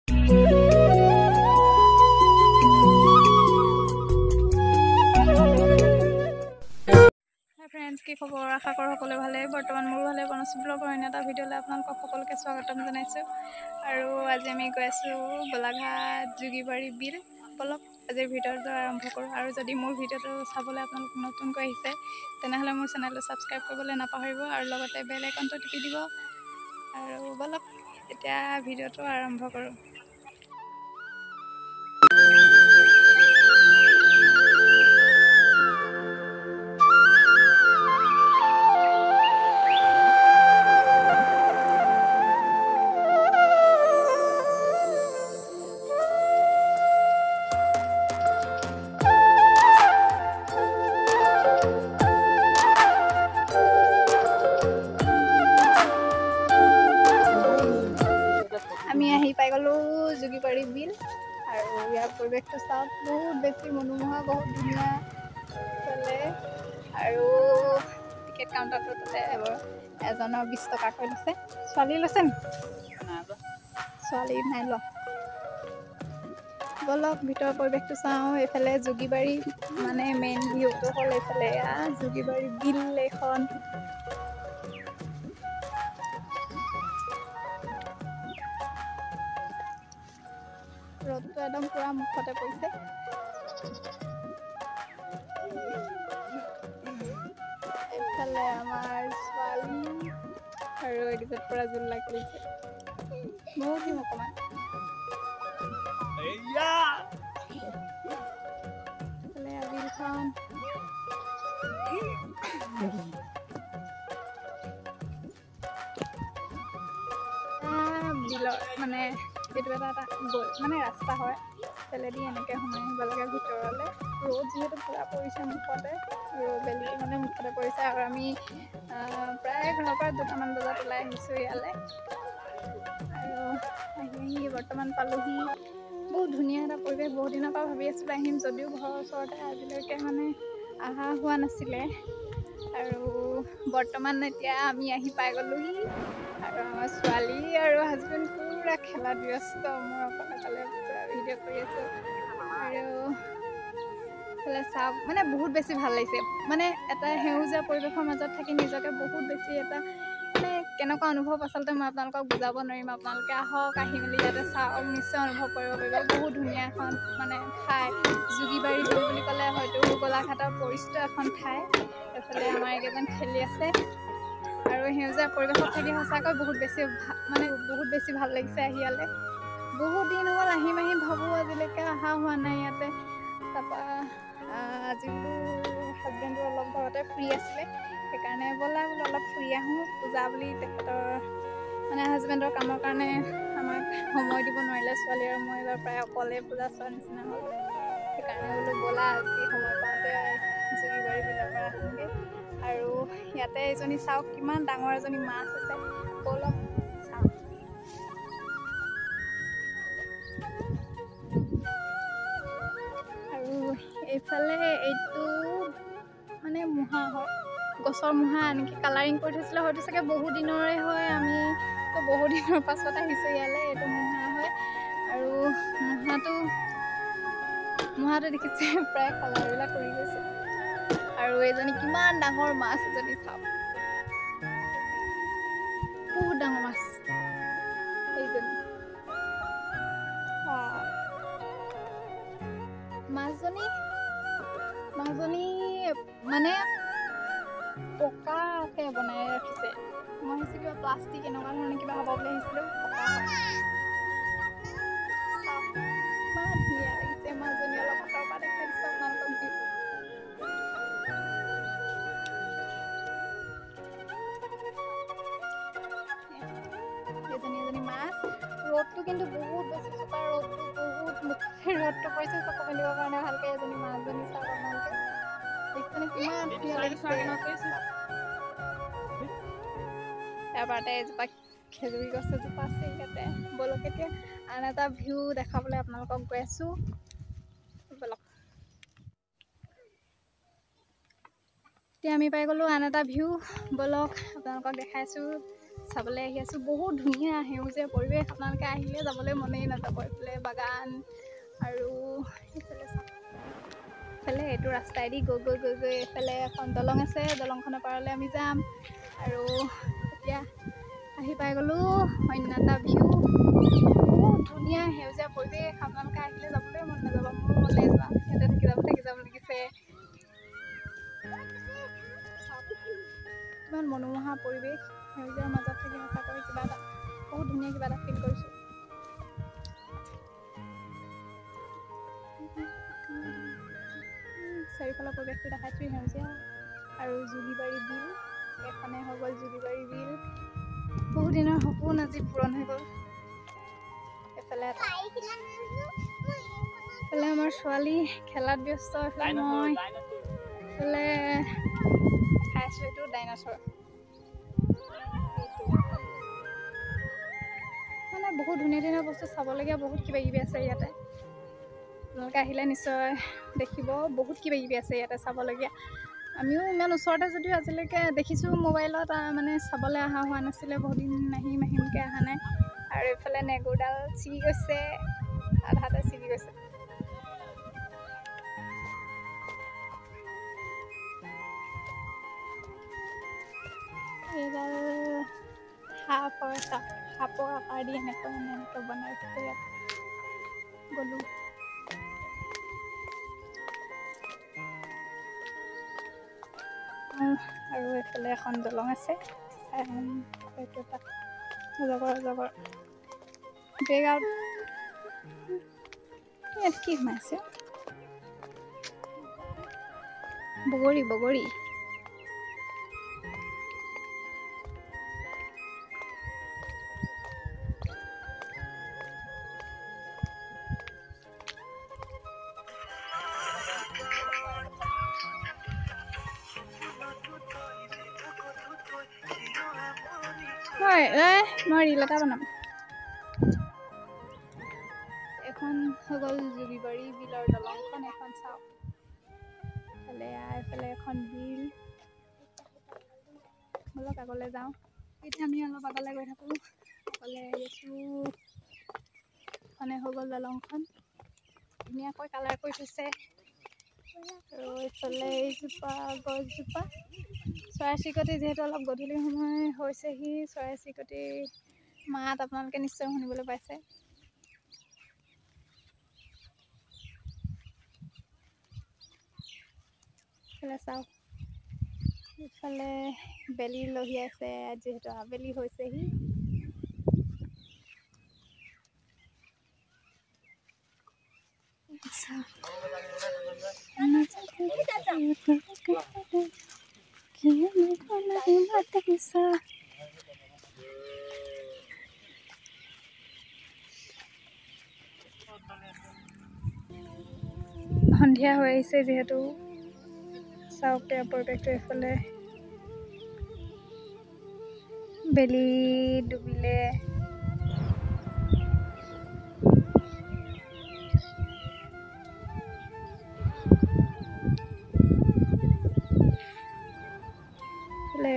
Friends কি খবৰ আশা কৰোঁ সকলোৱে ভালে বৰ্তমান মোৰো ভালে বনশ্ৰী ব্লগৰ অন্য এটা ভিডিঅ'লৈ আপোনালোকক সকলোকে স্বাগতম জনাইছোঁ আৰু আজি আমি গৈ আছোঁ গোলাঘাট যোগীবাৰী বিল বলক আজিৰ ভিডিঅ'টো আৰম্ভ কৰোঁ আৰু যদি মোৰ ভিডিঅ'টো চাবলৈ আপোনালোক নতুনকৈ আহিছে তেনেহ'লে মোৰ চেনেলটো ছাবস্ক্ৰাইব কৰিবলৈ নাপাহৰিব আৰু লগতে বেল আইকনটো টিপি দিব আৰু বলক এতিয়া ভিডিঅ'টো আৰম্ভ কৰোঁ। আমি আহি পাই গ'লোঁ যোগীবাৰী বিল আৰু ইয়াৰ পৰিৱেশটো চাওক বহুত বেছি মনোমোহা বহুত ধুনীয়া চলে আৰু টিকেট কাউণ্টাৰটো তাতে এজনৰ 20 টকাকৈ লৈছে। ছোৱালী লৈছে নি? ছোৱালী নাই লোৱা। বলক ভিতৰৰ পৰিৱেশটো চাওঁ। এইফালে যোগীবাৰী মানে মেইন ভিউটো হ'ল এইফালে যোগীবাৰী বিল এখন ৰ'দটো একদম পুৰা মুখতে পৰিছে। এইফালে আমাৰ ছোৱালী আৰু এইকেইটাত পুৰা জোল লাগিছে ময়ো দিম অকণমান। এইফালে বিলখন বিলৰ মানে এইটো এটা মানে ৰাস্তা হয় তেলেদি এনেকৈ সোমাই আহিব লাগে ভিতৰলৈ। ৰ'দ যিহেতু পুৰা পৰিছে মুখতে আৰু বেলিটো মানে মুখতে পৰিছে আৰু আমি প্ৰায় ঘৰৰ পৰা 2টামান বজাত ওলাই আহিছোঁ ইয়ালৈ আৰু আহি বৰ্তমান পালোহি। বহুত ধুনীয়া এটা পৰিৱেশ। বহুত দিনৰ পৰা ভাবি আছিলোঁ আহিম যদিও ঘৰৰ ওচৰতে আজিলৈকে মানে অহা হোৱা নাছিলে আৰু বৰ্তমান এতিয়া আমি আহি পাই গ'লোহি আৰু আমাৰ ছোৱালী আৰু হাজবেণ্ড পুৰা খেলাত ব্যস্ত। মই অকলে অকলে পুৰা ভিডিঅ' কৰি আছোঁ আৰু এইফালে চাওক মানে বহুত বেছি ভাল লাগিছে। মানে এটা সেউজীয়া পৰিৱেশৰ মাজত থাকি নিজকে বহুত বেছি এটা মানে কেনেকুৱা অনুভৱ আচলতে মই আপোনালোকক বুজাব নোৱাৰিম। আপোনালোকে আহক আহি মেলি ইয়াতে চাওক নিশ্চয় অনুভৱ কৰিব পাৰিব। বহুত ধুনীয়া এখন মানে ঠাই যোগীবাৰী বিল বুলি ক'লে হয়তো গোলাঘাটৰ পৰিচিত এখন ঠাই। এইফালে আমাৰ এইকেইজন খেলি আছে আৰু সেউজীয়া পৰিৱেশত থাকি সঁচাকৈ বহুত বেছি ভাল লাগিছে আহি ইয়ালৈ। বহুত দিন হ'ল আহিম ভাবোঁ আজিলৈকে অহা হোৱা নাই ইয়াতে। তাৰপৰা আজি বোলো হাজবেণ্ডো অলপ ঘৰতে ফ্ৰী আছিলে সেইকাৰণে ব'লা বোলো অলপ ফুৰি আহোঁ। পূজা বুলি তেখেতৰ মানে হাজবেণ্ডৰ কামৰ কাৰণে আমাক সময় দিব নোৱাৰিলে। ছোৱালী আৰু মই এইবাৰ প্ৰায় অকলে পূজা চোৱাৰ নিচিনা হ'ল। সেইকাৰণে বোলো ব'লা আজি সময় পাওঁতে যোগীবাৰী বিলৰ পৰা আহোঁগৈ। আৰু ইয়াতে এজনী চাওক কিমান ডাঙৰ এজনী মাছ আছে ব'লক চাওক। আৰু এইফালে এইটো মানে মুহা হয় গছৰ মুহা এনেকৈ কালাৰিং কৰি থৈছিলে হয়তো চাগে বহুত দিনৰে হয়। আমি তো বহুত দিনৰ পাছত আহিছোঁ ইয়ালৈ। এইটো মুহা হয় আৰু মুহাটো দেখিছে প্ৰায় কালাৰবিলাক কৰি গৈছে আৰু এইজনী কিমান ডাঙৰ মাছ এজনী চাওক বহুত ডাঙৰ মাছ এইজনী। মাছজনী মানে পকাকৈ বনাই ৰাখিছে। মই ভাবিছোঁ কিবা প্লাষ্টিক এনেকুৱা ধৰণে কিবা হ'ব বুলি আহিছিলোঁ। পকা হয় ইমান ধুনীয়া লাগিছে মাছজনী। অলপ আঁতৰৰ পৰা দেখাই দিছোঁ আপোনালোকক ভিউ। এজনী মাছ। ৰ'দটো কিন্তু বহুত বেছি চোকা। ৰ'দটো বহুত মুখতে ৰ'দটো পৰিছে চকু মেলিবৰ কাৰণে ভালকৈ। এজনী মাছজনী চাওক আপোনালোকে দেখিছেনে কিমান ধুনীয়া লাগিছে। তাৰপৰা এজোপা খেজুৰী গছ এজোপা আছে ইয়াতে। বলক এতিয়া আন এটা ভিউ দেখাবলৈ আপোনালোকক গৈ আছোঁ বলক। এতিয়া আমি পাই গ'লোঁ আন এটা ভিউ বলক আপোনালোকক দেখাইছোঁ চাবলৈ আহি আছোঁ। বহুত ধুনীয়া সেউজীয়া পৰিৱেশ, আপোনালোকে আহিলে যাবলৈ মনেই নাযাব। এইফালে বাগান আৰু এইফালে এইটো ৰাস্তাইদি গৈ এইফালে এখন দলং আছে, দলংখনৰ পাৰলৈ আমি যাম। আৰু এতিয়া আহি পাই গ'লোঁ অন্য এটা ভিউ। বহুত ধুনীয়া সেউজীয়া পৰিৱেশ, আপোনালোকে আহিলে যাবলৈ মন নাযাব। মোৰ মনে যোৱা ইয়াতে থাকি যাব লাগিছে। কিমান মনোমোহা পৰিৱেশ, সেউজীয়াৰ মাজত থাকি সঁচাকৈ কিবা এটা বহুত ধুনীয়া কিবা এটা ফিল কৰিছোঁ। চাৰিওফালৰ পৰিৱেশটো দেখাইছোঁ সেউজীয়া। আৰু জুগিবাৰী বিল, এখনেই হৈ গ'ল জুগিবাৰী বিল। বহুত দিনৰ সপোন আজি পূৰণ হৈ গ'ল। এইফালে আমাৰ ছোৱালী খেলাত ব্যস্ত, এইফালে মই এইফালে খাইছোঁ এইটো ডাইনছৰ। মানে বহুত ধুনীয়া ধুনীয়া বস্তু চাবলগীয়া, বহুত কিবা কিবি আছে ইয়াতে। আপোনালোকে আহিলে নিশ্চয় দেখিব, বহুত কিবা কিবি আছে ইয়াতে চাবলগীয়া। আমিও ইমান ওচৰতে যদিও আজিলৈকে দেখিছোঁ মোবাইলত, মানে চাবলৈ অহা হোৱা নাছিলে। বহুত দিন আহিমকৈ অহা নাই। আৰু এইফালে নেগুৰডাল ছিগি গৈছে, আধাতে ছিগি গৈছে। এইডাল সাপৰ আকাৰ দি এনেকৈ বনাই ৰাখিছে ইয়াত। গ'লোঁ আৰু এইফালে এখন দলং আছে, এইটো এটা জগৰ বেগাঁও। ইয়াত কি সোমাইছে? বগৰী। মই ৰীল এটা বনাম। এখন হৈ গ'ল জুগিবাৰী বিলৰ দলংখন, এখন চাওক। এইফালে এখন বিল। অলপ আগলৈ যাওঁ। এতিয়া আমি অলপ আগলৈ গৈ থাকোঁ। আগলৈ আহি আছোঁ। এখনে হৈ গ'ল দলংখন, ধুনীয়াকৈ কালাৰ কৰি থৈছে। আৰু এইফালে এইজোপা গছজোপা, চৰাই-চিৰিকটি যিহেতু অলপ গধূলি সময় হৈছেহি, চৰাই-চিৰিকটি মাত আপোনালোকে নিশ্চয় শুনিবলৈ পাইছে। এইফালে চাওক, ইফালে বেলি লহিয়াইছে, যিহেতু আবেলি হৈছেহি। সন্ধিয়া হৈ আহিছে যিহেতু, চাওক তেওঁৰ পৰিৱেশটো। এইফালে বেলি ডুবিলে।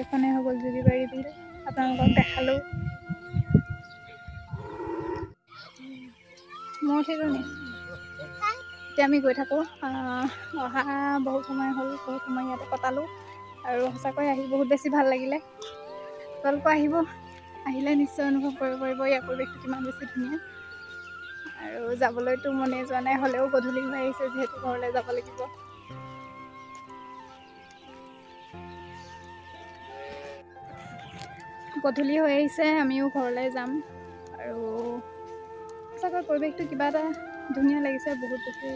এইখনে হৈ গ'ল জুগিবাৰী বিল, আপোনালোকক দেখালোঁ। মই উঠিলোঁ নি? এতিয়া আমি গৈ থাকোঁ। অহা বহুত সময় হ'ল, বহুত সময় ইয়াতে কটালোঁ। আৰু সঁচাকৈ আহি বহুত বেছি ভাল লাগিলে। আপোনালোকে আহিলে নিশ্চয় অনুভৱ কৰিব পাৰিব ইয়াৰ পৰিৱেশটো কিমান বেছি ধুনীয়া। আৰু যাবলৈতো মনে যোৱা নাই, হ'লেও গধূলি হৈ আহিছে যিহেতু ঘৰলৈ যাব লাগিব। গধূলি হৈ আহিছে, আমিও ঘৰলৈ যাম। আৰু সঁচাকৈ পৰিৱেশটো কিবা এটা ধুনীয়া লাগিছে, বহুত বেছি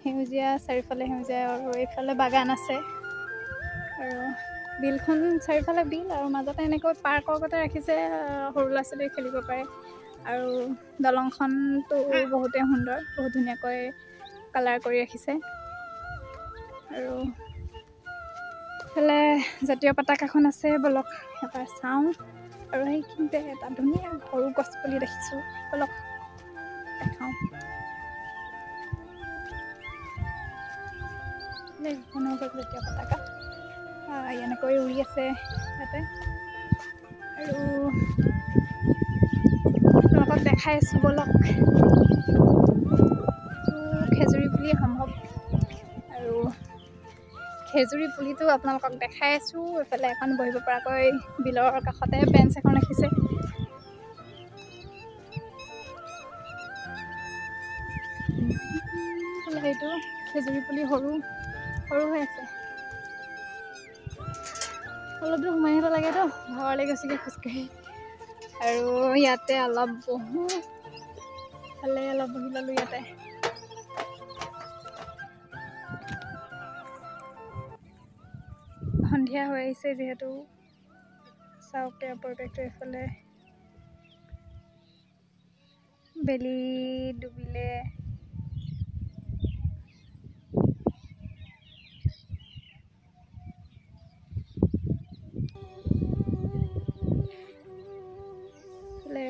সেউজীয়া, চাৰিওফালে সেউজীয়া। আৰু এইফালে বাগান আছে, আৰু বিলখন চাৰিওফালে বিল, আৰু মাজতে এনেকৈ পাৰ্কৰ গতে ৰাখিছে, সৰু ল'ৰা-ছোৱালীয়ে খেলিব পাৰে। আৰু দলংখনটো বহুতেই সুন্দৰ, বহুত ধুনীয়াকৈ কালাৰ কৰি ৰাখিছে। আৰু এইফালে জাতীয় পতাকাখন আছে, বলক এবাৰ চাওঁ। আৰু সেইখিনিতে এটা ধুনীয়া সৰু গছ পুলি দেখিছোঁ, বলক দেখাওঁ। জাতীয় পতাকা এনেকৈ উৰি আছে ইয়াতে। আৰু আপোনালোকক দেখাই আছোঁ ব'লক। খেজুৰি পুলি সম্ভৱ, আৰু খেজুৰি পুলিটো আপোনালোকক দেখাই আছোঁ। এইফালে এখন বহিব পৰাকৈ বিলৰ কাষতে বেঞ্চ এখন ৰাখিছে। এইটো খেজুৰি পুলি সৰু সৰু হৈ আছে। অলপ দূৰ সোমাই আহিব লাগেতো, ভাগৰ লাগি গৈছেগৈ খোজকাঢ়ি। আৰু ইয়াতে অলপ বহোঁ, ভালে অলপ বহি ল'লোঁ ইয়াতে। সন্ধিয়া হৈ আহিছে যিহেতু, চাওক পৰিৱেশটো। এইফালে বেলি ডুবিলে।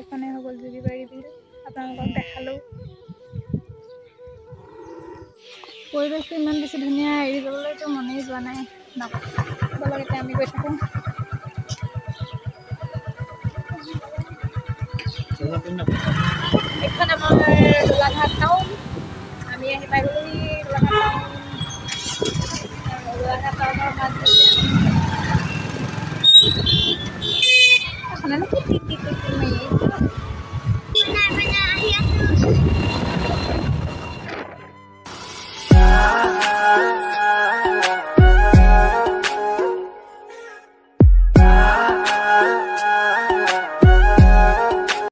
এখনে হৈ গ'ল জুৰিবাৰী বিল, আপোনালোকক দেখালোঁ। পৰিৱেশটো ইমান বেছি ধুনীয়া, এৰি যাবলৈতো মনেই যোৱা নাই। ব'লক এতিয়া আমি গৈ থাকোঁ। এইখন আমাৰ গোলাঘাট টাউন। আমি আহি পাই গ'লোহি গোলাঘাট টাউন। গোলাঘাট টাউনৰ মাজমজিয়াত